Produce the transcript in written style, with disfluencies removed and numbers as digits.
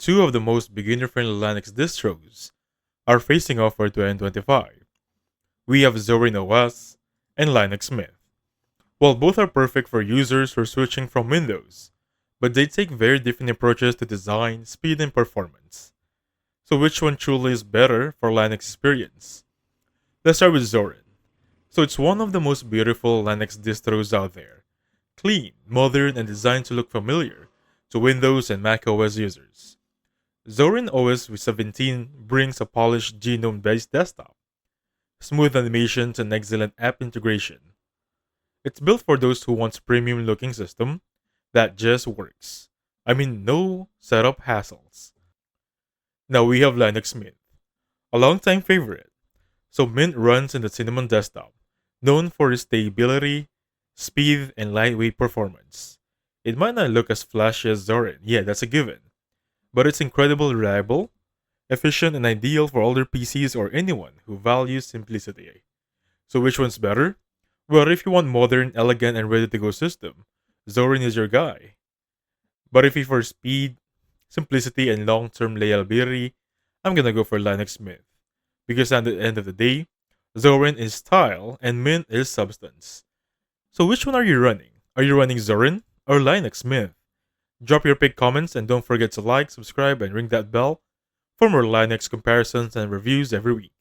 two of the most beginner-friendly Linux distros are facing off for 2025. We have Zorin OS and Linux Mint. While both are perfect for users who are switching from Windows, but they take very different approaches to design, speed, and performance. So which one truly is better for Linux experience? Let's start with Zorin. So it's one of the most beautiful Linux distros out there. Clean, modern, and designed to look familiar to Windows and Mac OS users. Zorin OS 17 brings a polished GNOME-based desktop, smooth animations, and excellent app integration. It's built for those who want a premium-looking system that just works. I mean, no setup hassles. Now we have Linux Mint, a longtime favorite. So Mint runs in the Cinnamon desktop, known for its stability, speed, and lightweight performance. It might not look as flashy as Zorin, yeah, that's a given, but it's incredibly reliable, efficient, and ideal for older PCs or anyone who values simplicity. So which one's better? Well, if you want modern, elegant, and ready-to-go system, Zorin is your guy. But if you for speed, simplicity, and long-term reliability, I'm gonna go for Linux Mint. Because at the end of the day, Zorin is style and Mint is substance. So which one are you running? Are you running Zorin or Linux Mint? Drop your pick comments and don't forget to like, subscribe, and ring that bell for more Linux comparisons and reviews every week.